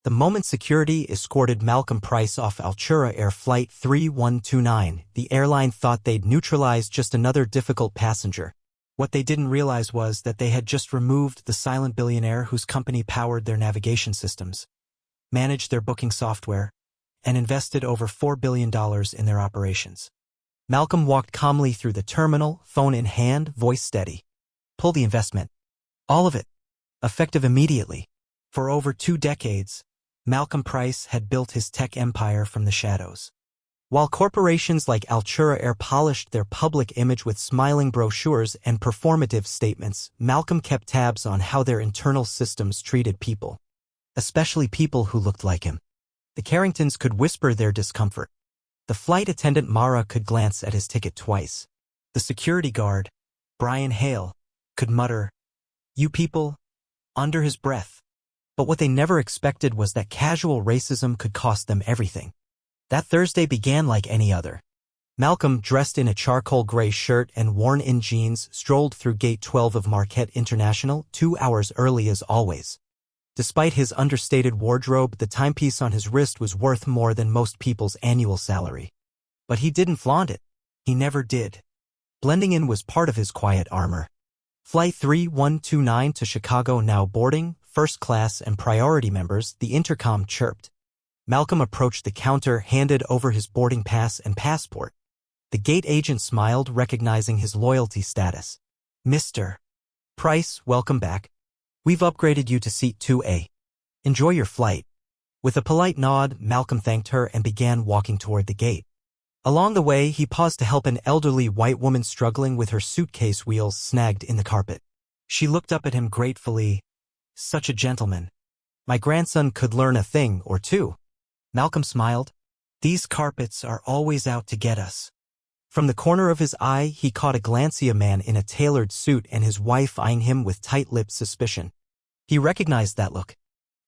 The moment security escorted Malcolm Price off Altura Air Flight 3129, the airline thought they'd neutralized just another difficult passenger. What they didn't realize was that they had just removed the silent billionaire whose company powered their navigation systems, managed their booking software, and invested over $4 billion in their operations. Malcolm walked calmly through the terminal, phone in hand, voice steady. Pull the investment. All of it. Effective immediately. For over 2 decades, Malcolm Price had built his tech empire from the shadows. While corporations like Altura Air polished their public image with smiling brochures and performative statements, Malcolm kept tabs on how their internal systems treated people, especially people who looked like him. The Carringtons could whisper their discomfort. The flight attendant Mara could glance at his ticket twice. The security guard, Brian Hale, could mutter, "You people," under his breath. But what they never expected was that casual racism could cost them everything. That Thursday began like any other. Malcolm, dressed in a charcoal gray shirt and worn-in jeans, strolled through Gate 12 of Marquette International 2 hours early as always. Despite his understated wardrobe, the timepiece on his wrist was worth more than most people's annual salary. But he didn't flaunt it. He never did. Blending in was part of his quiet armor. Flight 3129 to Chicago now boarding, first class and priority members, the intercom chirped. Malcolm approached the counter, handed over his boarding pass and passport. The gate agent smiled, recognizing his loyalty status. "Mr. Price, welcome back. We've upgraded you to seat 2A. Enjoy your flight." With a polite nod, Malcolm thanked her and began walking toward the gate. Along the way, he paused to help an elderly white woman struggling with her suitcase wheels snagged in the carpet. She looked up at him gratefully. "Such a gentleman. My grandson could learn a thing or two." Malcolm smiled. "These carpets are always out to get us." From the corner of his eye, he caught a glance of a man in a tailored suit and his wife eyeing him with tight-lipped suspicion. He recognized that look.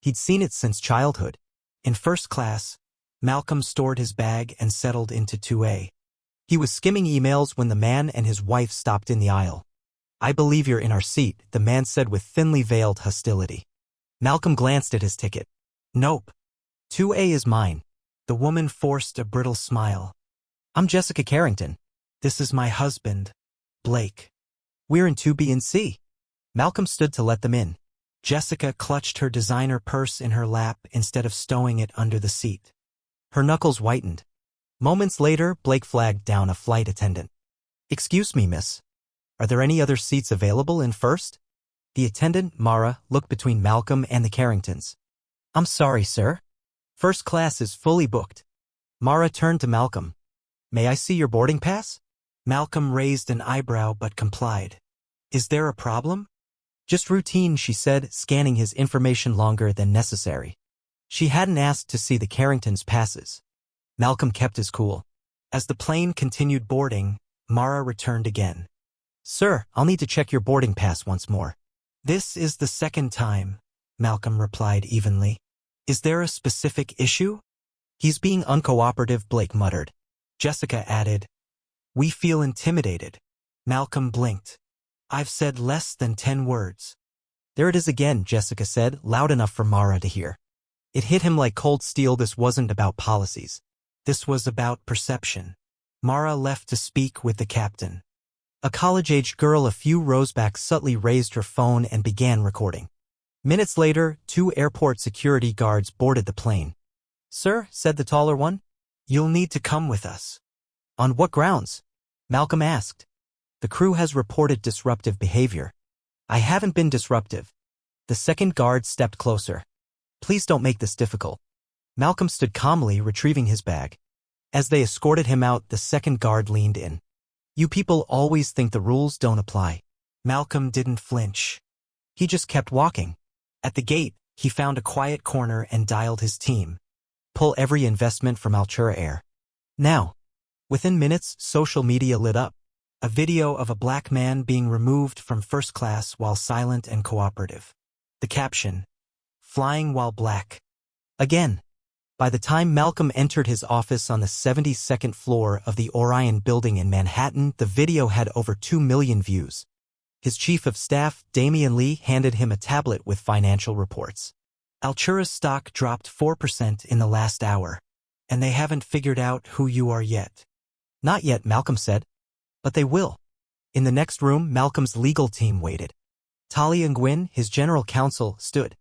He'd seen it since childhood. In first class, Malcolm stored his bag and settled into 2A. He was skimming emails when the man and his wife stopped in the aisle. "I believe you're in our seat," the man said with thinly veiled hostility. Malcolm glanced at his ticket. "Nope. 2A is mine." The woman forced a brittle smile. "I'm Jessica Carrington. This is my husband, Blake. We're in 2B and C." Malcolm stood to let them in. Jessica clutched her designer purse in her lap instead of stowing it under the seat. Her knuckles whitened. Moments later, Blake flagged down a flight attendant. "Excuse me, miss. Are there any other seats available in first?" The attendant, Mara, looked between Malcolm and the Carringtons. "I'm sorry, sir. First class is fully booked." Mara turned to Malcolm. "May I see your boarding pass?" Malcolm raised an eyebrow but complied. "Is there a problem?" "Just routine," she said, scanning his information longer than necessary. She hadn't asked to see the Carringtons' passes. Malcolm kept his cool. As the plane continued boarding, Mara returned again. "Sir, I'll need to check your boarding pass once more." "This is the second time," Malcolm replied evenly. "Is there a specific issue?" "He's being uncooperative," Blake muttered. Jessica added, "We feel intimidated." Malcolm blinked. "I've said less than 10 words. "There it is again," Jessica said, loud enough for Mara to hear. It hit him like cold steel. This wasn't about policies. This was about perception. Mara left to speak with the captain. A college-age girl a few rows back subtly raised her phone and began recording. Minutes later, 2 airport security guards boarded the plane. "Sir," said the taller one, "you'll need to come with us." "On what grounds?" Malcolm asked. "The crew has reported disruptive behavior." "I haven't been disruptive." The second guard stepped closer. "Please don't make this difficult." Malcolm stood calmly, retrieving his bag. As they escorted him out, the second guard leaned in. "You people always think the rules don't apply." Malcolm didn't flinch. He just kept walking. At the gate, he found a quiet corner and dialed his team. "Pull every investment from Altura Air. Now." Within minutes, social media lit up. A video of a black man being removed from first class while silent and cooperative. The caption, "Flying while black." Again. By the time Malcolm entered his office on the 72nd floor of the Orion building in Manhattan, the video had over 2 million views. His chief of staff, Damian Lee, handed him a tablet with financial reports. Altura's stock dropped 4% in the last hour, and they haven't figured out who you are yet. Not yet, Malcolm said. But they will. In the next room, Malcolm's legal team waited. Talia and Gwyn, his general counsel, stood.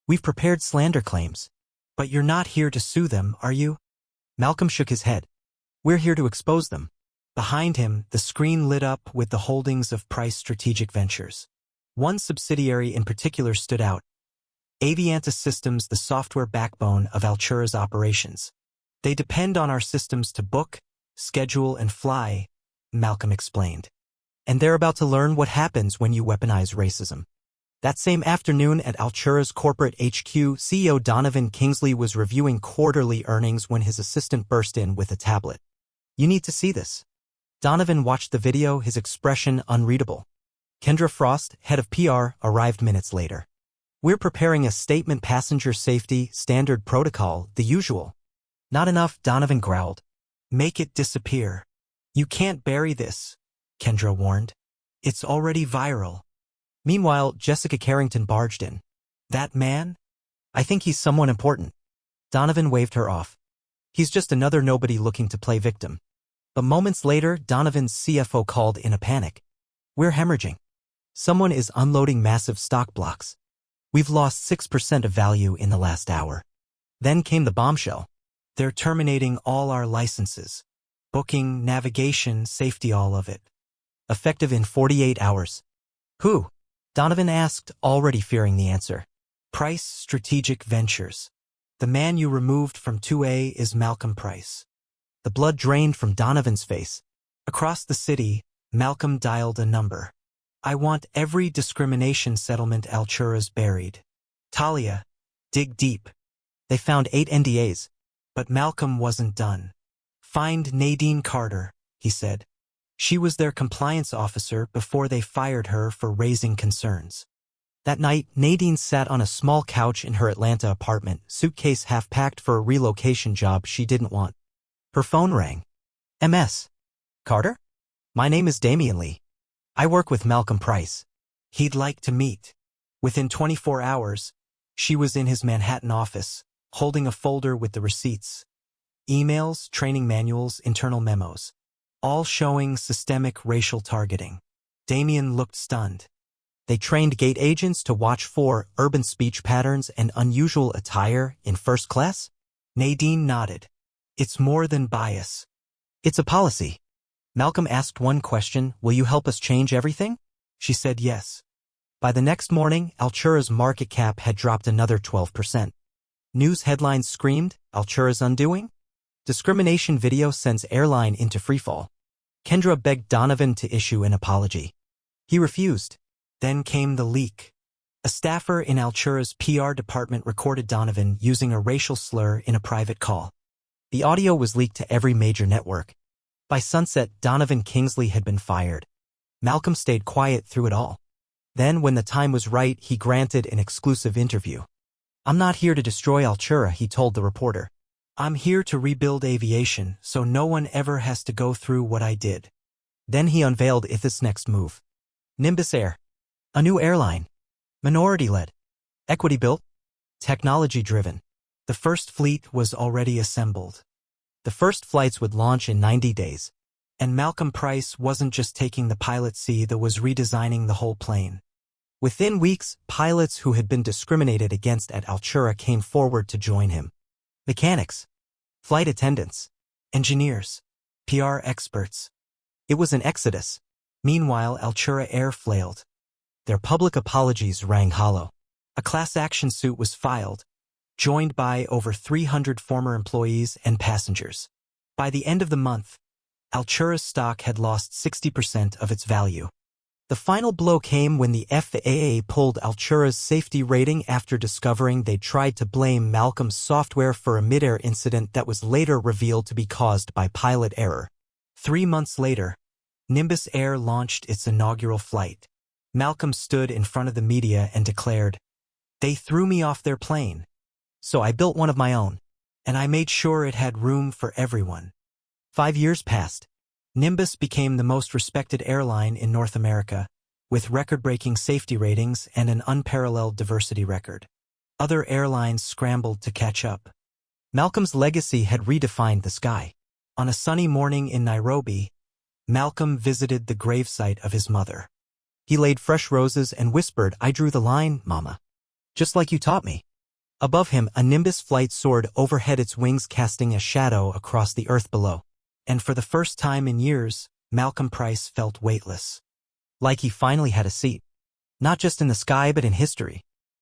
We've prepared slander claims. But you're not here to sue them, are you? Malcolm shook his head. We're here to expose them. Behind him, the screen lit up with the holdings of Price Strategic Ventures. One subsidiary in particular stood out. Aviantis Systems, the software backbone of Altura's operations. They depend on our systems to book, schedule, and fly, Malcolm explained. And they're about to learn what happens when you weaponize racism. That same afternoon at Altura's corporate HQ, CEO Donovan Kingsley was reviewing quarterly earnings when his assistant burst in with a tablet. You need to see this. Donovan watched the video, his expression unreadable. Kendra Frost, head of PR, arrived minutes later. We're preparing a statement, passenger safety, standard protocol, the usual. Not enough, Donovan growled. Make it disappear. You can't bury this, Kendra warned. It's already viral. Meanwhile, Jessica Carrington barged in. That man? I think he's someone important. Donovan waved her off. He's just another nobody looking to play victim. But moments later, Donovan's CFO called in a panic. We're hemorrhaging. Someone is unloading massive stock blocks. We've lost 6% of value in the last hour. Then came the bombshell. They're terminating all our licenses. Booking, navigation, safety, all of it. Effective in 48 hours. Who? Donovan asked, already fearing the answer. Price Strategic Ventures. The man you removed from 2A is Malcolm Price. The blood drained from Donovan's face. Across the city, Malcolm dialed a number. I want every discrimination settlement Altura's buried. Talia, dig deep. They found 8 NDAs, but Malcolm wasn't done. Find Nadine Carter, he said. She was their compliance officer before they fired her for raising concerns. That night, Nadine sat on a small couch in her Atlanta apartment, suitcase half-packed for a relocation job she didn't want. Her phone rang. MS. Carter? My name is Damian Lee. I work with Malcolm Price. He'd like to meet. Within 24 hours, she was in his Manhattan office, holding a folder with the receipts. Emails, training manuals, internal memos. All showing systemic racial targeting. Damian looked stunned. They trained gate agents to watch for urban speech patterns and unusual attire in first class? Nadine nodded. It's more than bias. It's a policy. Malcolm asked one question, will you help us change everything? She said yes. By the next morning, Altura's market cap had dropped another 12%. News headlines screamed, Altura's undoing? Discrimination video sends Airline into freefall. Kendra begged Donovan to issue an apology. He refused. Then came the leak. A staffer in Altura's PR department recorded Donovan using a racial slur in a private call. The audio was leaked to every major network. By sunset, Donovan Kingsley had been fired. Malcolm stayed quiet through it all. Then, when the time was right, he granted an exclusive interview. I'm not here to destroy Altura, he told the reporter. I'm here to rebuild aviation, so no one ever has to go through what I did. Then he unveiled its next move. Nimbus Air. A new airline. Minority-led. Equity-built. Technology-driven. The first fleet was already assembled. The first flights would launch in 90 days. And Malcolm Price wasn't just taking the pilot seat, that was redesigning the whole plane. Within weeks, pilots who had been discriminated against at Altura came forward to join him. Mechanics, flight attendants, engineers, PR experts. It was an exodus. Meanwhile, Altura Air flailed. Their public apologies rang hollow. A class action suit was filed, joined by over 300 former employees and passengers. By the end of the month, Altura's stock had lost 60% of its value. The final blow came when the FAA pulled Altura's safety rating after discovering they tried to blame Malcolm's software for a mid-air incident that was later revealed to be caused by pilot error. 3 months later, Nimbus Air launched its inaugural flight. Malcolm stood in front of the media and declared, "They threw me off their plane. So I built one of my own, and I made sure it had room for everyone." 5 years passed. Nimbus became the most respected airline in North America, with record-breaking safety ratings and an unparalleled diversity record. Other airlines scrambled to catch up. Malcolm's legacy had redefined the sky. On a sunny morning in Nairobi, Malcolm visited the gravesite of his mother. He laid fresh roses and whispered, "I drew the line, Mama. Just like you taught me." Above him, a Nimbus flight soared overhead, its wings casting a shadow across the earth below. And for the first time in years, Malcolm Price felt weightless. Like he finally had a seat. Not just in the sky but in history.